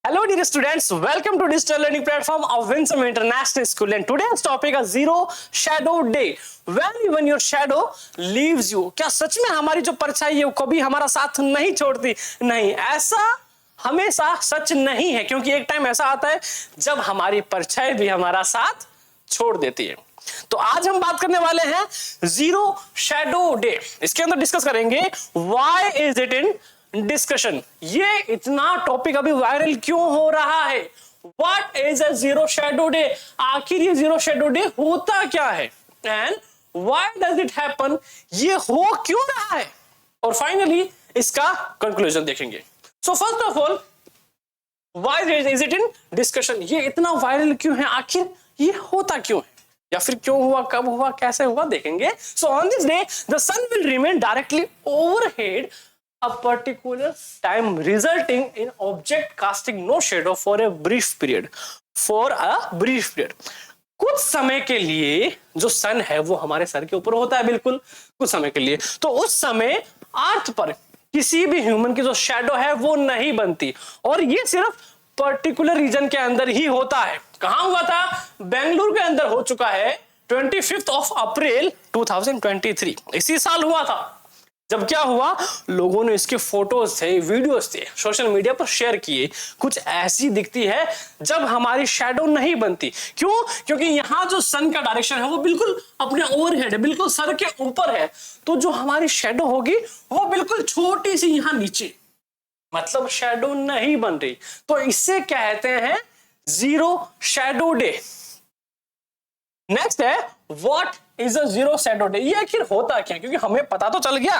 Hello dear students, welcome to digital learning platform of Winsome International School and today's topic is zero shadow day. When even your shadow leaves you. क्या सच में हमारी जो परछाई है वो कभी हमारा साथ नहीं छोड़ती? नहीं, ऐसा हमेशा सच नहीं है क्योंकि एक टाइम ऐसा आता है जब हमारी परछाई भी हमारा साथ छोड़ देती है। तो आज हम बात करने वाले हैं जीरो शैडो डे। इसके अंदर डिस्कस करेंगे why is it in discussion, ये इतना टॉपिक अभी वायरल क्यों हो रहा है, what is a zero shadow day, आखिर ये जीरो शैडो डे होता क्या है and why does it happen, ये हो क्यों रहा है, और फाइनली इसका कंक्लूजन देखेंगे। So first of all why is it in discussion, ये इतना वायरल क्यों है, आखिर ये होता क्यों है या फिर क्यों हुआ, कब हुआ, कैसे हुआ, देखेंगे। So on this day the sun will remain directly overhead a particular time resulting in object casting no shadow for a brief period, for a brief period। कुछ समय के लिए जो सन है वो हमारे सर के ऊपर होता है, बिल्कुल कुछ समय के लिए। तो उस समय अर्थ पर किसी भी ह्यूमन की जो शैडो है वो नहीं बनती और ये सिर्फ पर्टिकुलर रीजन के अंदर ही होता है। कहां हुआ था? बेंगलुरु के अंदर हो चुका है 25 अप्रैल 2023, इसी साल हुआ था। जब क्या हुआ, लोगों ने इसके फोटोज थे, वीडियोस थे, सोशल मीडिया पर शेयर किए। कुछ ऐसी दिखती है जब हमारी शैडो नहीं बनती। क्यों? क्योंकि यहाँ जो सन का डायरेक्शन है वो बिल्कुल अपने ओवरहेड है, बिल्कुल सर के ऊपर है, तो जो हमारी शैडो होगी वो बिल्कुल छोटी सी यहाँ नीचे, मतलब शैडो नहीं बन रही। तो इससे कहते हैं जीरो शैडो डे। नेक्स्ट है what is a zero shadow day, ये आखिर होता क्या, क्योंकि हमें पता तो चल गया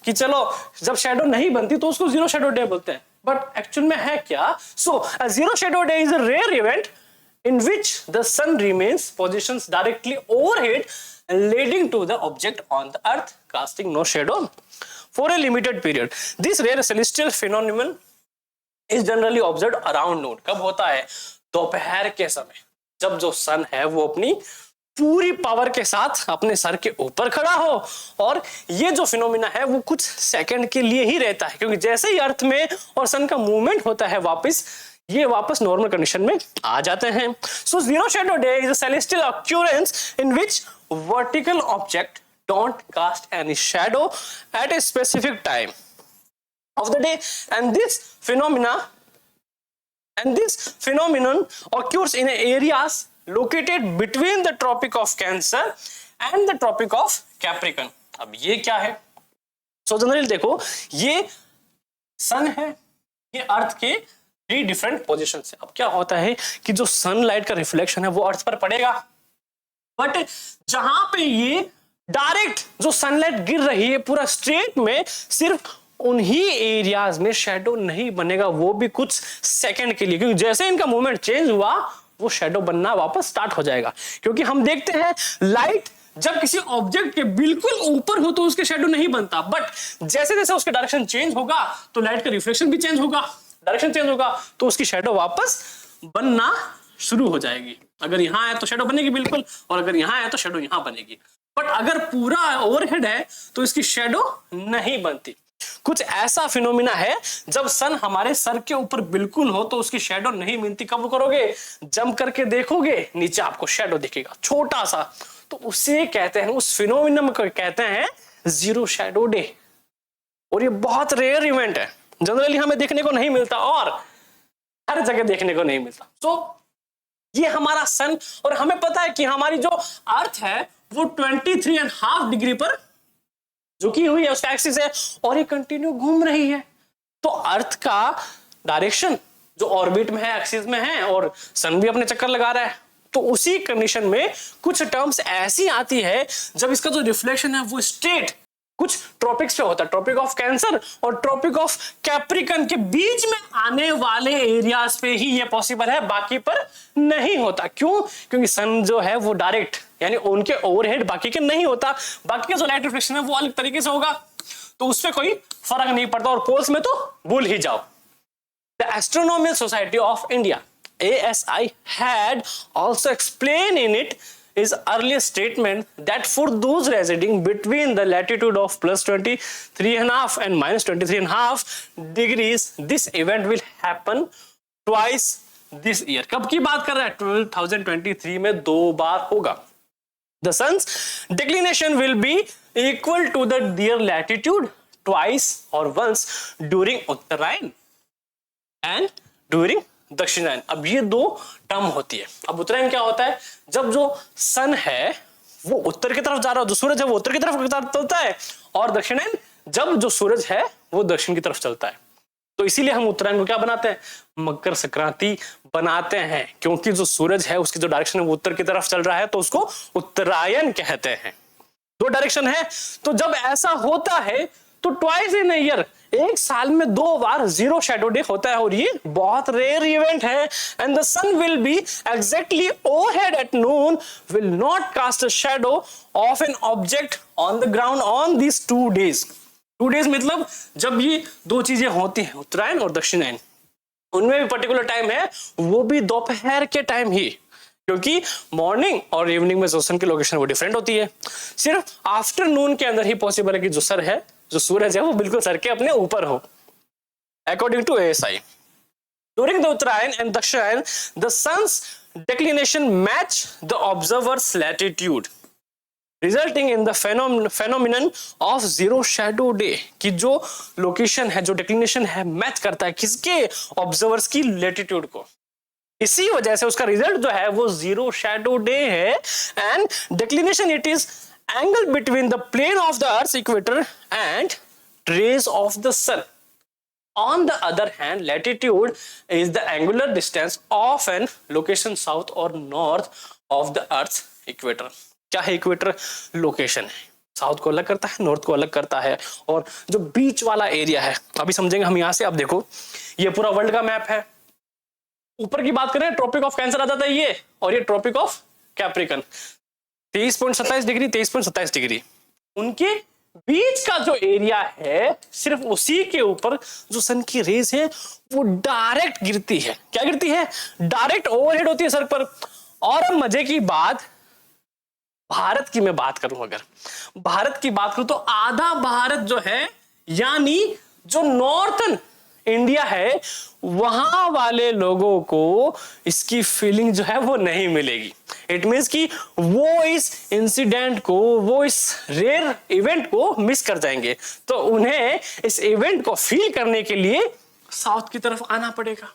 कि चलो जब शैडो नहीं बनती तो उसको जीरो शैडो डे बोलते हैं, बट एक्चुअल में है क्या? So a zero shadow day is a rare event in which the sun remains positions directly overhead leading to the object on the earth casting no shadow for a limited period. This rare celestial phenomenon is generally observed around noon। कब होता है? दोपहर के समय, जब जो सन है वो अपनी पूरी पावर के साथ अपने सर के ऊपर खड़ा हो, और ये जो फिनोमिना है वो कुछ सेकंड के लिए ही रहता है, क्योंकि जैसे ही अर्थ में और सन का मूवमेंट होता है वापस, ये वापस नॉर्मल कंडीशन में आ जाते हैं। So zero shadow day is a celestial occurrence in which vertical object don't cast any shadow at a specific time of the day and this phenomenon occurs in areas located between the Tropic of Cancer and the Tropic of Capricorn। अब ये क्या है? So generally देखो, ये सन है, ये अर्थ के 3 different position है। अब क्या होता है कि जो सनलाइट का रिफ्लेक्शन है वो अर्थ पर पड़ेगा, बट जहां पे ये डायरेक्ट जो सनलाइट गिर रही है पूरा स्ट्रेट में, सिर्फ उन्हीं एरियाज में शैडो नहीं बनेगा, वो भी कुछ सेकंड के लिए, क्योंकि जैसे इनका मूवमेंट चेंज हुआ वो शैडो बनना वापस स्टार्ट हो जाएगा। क्योंकि हम देखते हैं लाइट जब किसी ऑब्जेक्ट के बिल्कुल ऊपर हो तो उसके शैडो नहीं बनता, बट जैसे जैसे उसका डायरेक्शन चेंज होगा तो लाइट का रिफ्लेक्शन भी चेंज होगा, डायरेक्शन चेंज होगा तो उसकी शैडो वापस बनना शुरू हो जाएगी। अगर यहाँ है तो शैडो बनेगी बिल्कुल, और अगर यहाँ है तो शैडो यहाँ बनेगी, बट अगर पूरा ओवरहेड है तो इसकी शैडो नहीं बनती। कुछ ऐसा फिनोमिना है जब सन हमारे सर के ऊपर बिल्कुल हो तो उसकी शैडो नहीं मिलती। कब करोगे? जंप करके देखोगे, नीचे आपको शैडो दिखेगा छोटा सा, तो उसे कहते हैं, उस फिनोमिना को कहते हैं जीरो शैडो डे। और ये बहुत रेयर इवेंट है, जनरली हमें देखने को नहीं मिलता और हर जगह देखने को नहीं मिलता। तो ये हमारा सन, और हमें पता है कि हमारी जो अर्थ है वो 23.5 डिग्री पर झुकी हुई है, उसका एक्सिस है, और ये कंटिन्यू घूम रही है। तो अर्थ का डायरेक्शन जो ऑर्बिट में है, एक्सिस में है, और सन भी अपने चक्कर लगा रहा है। तो उसी कंडीशन में कुछ टर्म्स ऐसी आती है जब इसका जो रिफ्लेक्शन है वो स्ट्रेट कुछ ट्रॉपिक्स पे होता है, ट्रॉपिक ऑफ कैंसर और ट्रॉपिक ऑफ कैप्रिकन के बीच में आने वाले एरियाज पे ही ये पॉसिबल है, बाकी पर नहीं होता। क्यों? क्योंकि सन जो है वो डायरेक्ट, यानी उनके ओवरहेड बाकी के नहीं होता, बाकी का जो लाइट रिफ्लेक्शन है वो अलग तरीके से होगा, तो उस पर कोई फर्क नहीं पड़ता, और पोल्स में तो भूल ही जाओ। The astronomical society of India ASI had also explained in it his earlier statement that for those residing between the latitude of +23.5 and -23.5 degrees, this event will happen twice this year. कब की बात कर रहा है? 2023 में 2 बार होगा। The sun's declination will be equal to the their latitude twice और once during Uttarayan and during Dakshinayan. अब ये 2 टर्म होती है। अब उत्तरायण क्या होता है? जब जो सन है वो उत्तर की तरफ जा रहा है, जो सूरज है वो उत्तर की तरफ चलता है, और दक्षिणायन जब जो सूरज है वो दक्षिण की तरफ चलता है। तो इसीलिए हम उत्तरायण को क्या बनाते हैं? मकर संक्रांति बनाते हैं, क्योंकि जो सूरज है उसकी जो डायरेक्शन है वो उत्तर की तरफ चल रहा है, तो उसको उत्तरायण कहते हैं। 2 डायरेक्शन है। तो जब ऐसा होता है तो ट्वाइस इन ईयर, एक साल में 2 बार जीरो शैडो डे होता है, और ये बहुत रेयर इवेंट है। And the sun will be exactly overhead at noon, will not cast a shadow of an object on the ground on this 2 days। 2 days मतलब जब ये 2 चीजें होती हैं, उत्तरायण और दक्षिणायन, उनमें भी पर्टिकुलर टाइम है, वो भी दोपहर के टाइम ही, क्योंकि मॉर्निंग और इवनिंग में जो सन की लोकेशन वो डिफरेंट होती है। सिर्फ आफ्टरनून के अंदर ही पॉसिबल है कि जो सर है, जो सूरज है, वो बिल्कुल सर के अपने ऊपर हो, according to ASI। During the Uttarayan and Dakshinayan the sun's declination match the observer's latitude, resulting in the phenomenon of zero shadow day. कि जो लोकेशन है, जो डिक्लिनेशन है, मैच करता है किसके? ऑब्जर्वर्स की लैटिट्यूड को। इसी वजह से उसका रिजल्ट जो है वो जीरो शैडो डे है। And declination it is angle between the plane of the earth equator and rays of the sun. On the other hand, latitude is the angular distance of an location south or north of the earth's equator. क्या है equator? Location है, south को अलग करता है, north को अलग करता है, और जो बीच वाला एरिया है, अभी समझेंगे हम यहां से। आप देखो ये पूरा वर्ल्ड का मैप है। ऊपर की बात करें, ट्रॉपिक ऑफ कैंसर आ जाता है ये, और ये tropic of capricorn, 23.27 degree 23.27 degree. उनके बीच का जो एरिया है, सिर्फ उसी के ऊपर जो सन की रेज है वो डायरेक्ट गिरती है। क्या गिरती है? डायरेक्ट ओवरहेड होती है सर पर। और अब मजे की बात, भारत की मैं बात करूं, अगर भारत की बात करूं तो आधा भारत जो है, यानी जो नॉर्थन इंडिया है, वहां वाले लोगों को इसकी फीलिंग जो है वो नहीं मिलेगी। इट मीन्स कि वो इस इंसिडेंट को, वो इस रेयर इवेंट को मिस कर जाएंगे। तो उन्हें इस इवेंट को फील करने के लिए साउथ की तरफ आना पड़ेगा।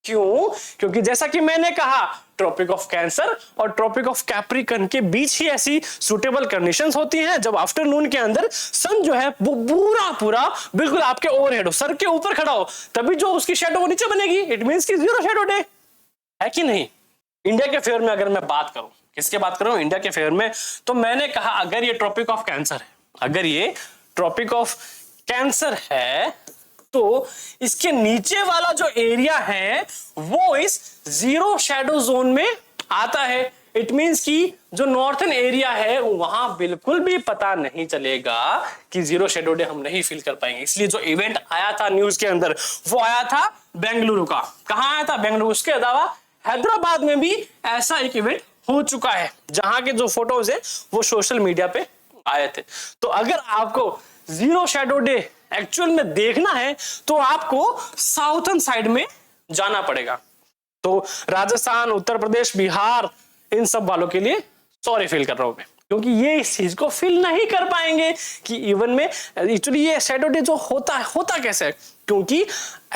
क्यों? क्योंकि जैसा कि मैंने कहा, ट्रॉपिक ऑफ कैंसर और ट्रॉपिक ऑफ कैप्रिकन के बीच ही ऐसी सुटेबल कंडीशंस होती हैं जब आफ्टरनून के अंदर सन जो है वो पूरा बिल्कुल आपके ओवरहेड हो, सर के ऊपर खड़ा हो, तभी जो उसकी शैडो वो नीचे बनेगी। इट मींस कि जीरो शैडो डे है कि नहीं? इंडिया के फेवर में अगर मैं बात करूं, किसके बात कर रहा हूं? इंडिया के फेवर में। तो मैंने कहा अगर ये ट्रॉपिक ऑफ कैंसर है, अगर ये ट्रॉपिक ऑफ कैंसर है, तो इसके नीचे वाला जो एरिया है वो इस जीरो शैडो जोन में आता है। इट मींस कि जो नॉर्थन एरिया है वहां बिल्कुल भी पता नहीं चलेगा कि जीरो शैडो डे हम नहीं फील कर पाएंगे। इसलिए जो इवेंट आया था न्यूज के अंदर, वो आया था बेंगलुरु का। कहां आया था? बेंगलुरु। उसके अलावा हैदराबाद में भी ऐसा एक इवेंट हो चुका है, जहां के जो फोटोज है वो सोशल मीडिया पे आए थे। तो अगर आपको जीरो शैडो डे एक्चुअल में देखना है तो आपको साउथर्न साइड में जाना पड़ेगा। तो राजस्थान, उत्तर प्रदेश, बिहार, इन सब वालों के लिए सॉरी फील कर रहा हूं मैं, क्योंकि ये इस चीज को फील नहीं कर पाएंगे कि इवन में एक्चुअली ये शैडो डे जो होता कैसे है। क्योंकि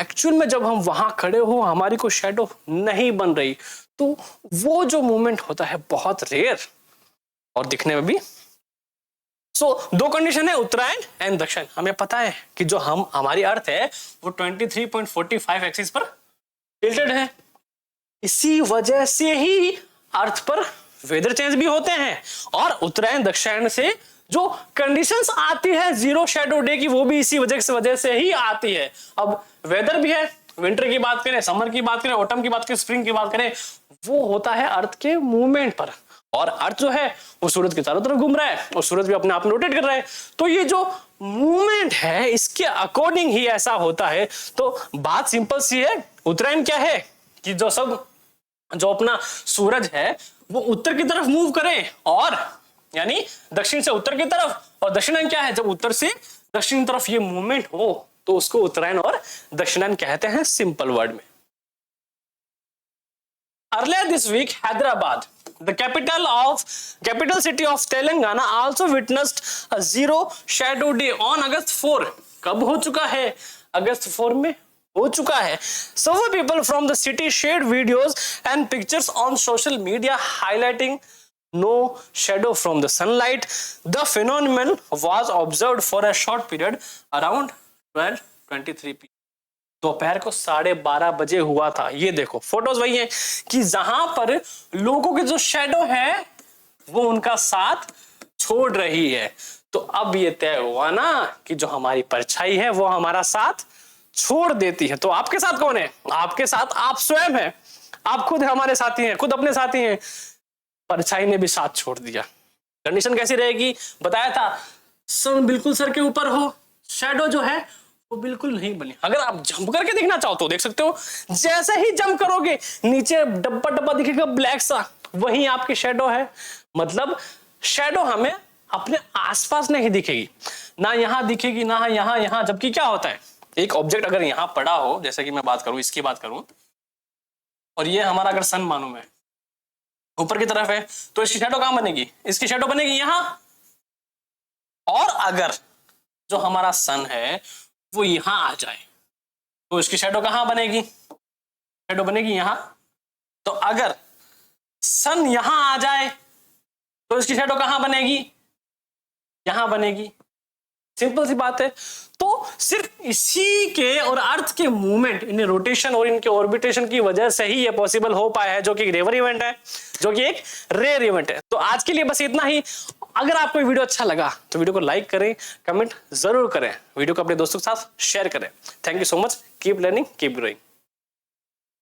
एक्चुअल में जब हम वहां खड़े हो, हमारी कोई शैडो नहीं बन रही, तो वो जो मूवमेंट होता है बहुत रेयर और दिखने में भी। दो कंडीशन है, उत्तरायण एंड दक्षिण। हमें पता है कि जो हमारी अर्थ है वो 23.45 एक्सिस पर टिल्टेड है। इसी वजह से ही अर्थ पर वेदर चेंज भी होते हैं, और उत्तरायण दक्षिण से जो कंडीशंस आती है जीरो शैडो डे की, वो भी इसी वजह से ही आती है। अब वेदर भी है, विंटर की बात करें, समर की बात करें, ऑटम की बात करें, स्प्रिंग की बात करें, वो होता है अर्थ के मूवमेंट पर। और अर्थ जो है वो सूरज के चारों तरफ घूम रहा है और सूरज भी अपने आप में रोटेट कर रहा है। तो ये जो मूवमेंट है इसके अकॉर्डिंग ही ऐसा होता है। तो बात सिंपल सी है, उत्तरायण क्या है कि जो अपना सूरज है वो उत्तर की तरफ मूव करे, और यानी दक्षिण से उत्तर की तरफ, और दक्षिणायन क्या है, जब उत्तर से दक्षिण की तरफ ये मूवमेंट हो तो उसको उत्तरायण और दक्षिणायन कहते हैं, सिंपल वर्ड में। Earlier this week, Hyderabad, the capital city of Telangana, also witnessed a zero shadow day on August 4. कब हो चुका है? अगस्त 4 में हो चुका है. Several people from the city shared videos and pictures on social media highlighting no shadow from the sunlight. The phenomenon was observed for a short period around 12:23 p.m. दोपहर को 12:30 बजे हुआ था. ये देखो फोटोज वही है कि जहां पर लोगों के जो शैडो है वो उनका साथ छोड़ रही है. तो अब ये तय हुआ ना कि जो हमारी परछाई है वो हमारा साथ छोड़ देती है. तो आपके साथ कौन है? आपके साथ आप स्वयं है. आप खुद हमारे साथी हैं, खुद अपने साथी हैं. परछाई ने भी साथ छोड़ दिया. कंडीशन कैसी रहेगी? बताया था सन बिल्कुल सर के ऊपर हो, शैडो जो है वो बिल्कुल नहीं बनी. अगर आप जंप करके देखना चाहो तो देख सकते हो. जैसे ही जंप करोगे नीचे डब्बा डब्बा दिखेगा ब्लैक सा, वही आपकी शैडो है. मतलब शैडो हमें अपने आसपास नहीं दिखेगी, ना यहां दिखेगी ना यहां. जबकि क्या होता है, एक ऑब्जेक्ट अगर यहां पड़ा हो, जैसे कि मैं बात करूं, इसकी बात करूं, और ये हमारा अगर सन मालूम है ऊपर की तरफ है, तो इसकी शैडो कहां बनेगी? इसकी शैडो बनेगी यहां. और अगर जो हमारा सन है वो यहां आ जाए तो इसकी शैडो कहां बनेगी? शैडो बनेगी यहां. तो अगर सन यहां आ जाए तो इसकी शैडो कहां बनेगी? यहां बनेगी. सिंपल सी बात है. तो सिर्फ इसी के और अर्थ के मूवमेंट, इन्हें रोटेशन और इनके ऑर्बिटेशन की वजह से ही ये पॉसिबल हो पाया है, जो कि एक रेयर इवेंट है, जो कि एक रेयर इवेंट है. तो आज के लिए बस इतना ही. अगर आपको वीडियो अच्छा लगा तो वीडियो को लाइक करें, कमेंट जरूर करें, वीडियो को अपने दोस्तों के साथ शेयर करें. Thank you so much. Keep learning, keep growing.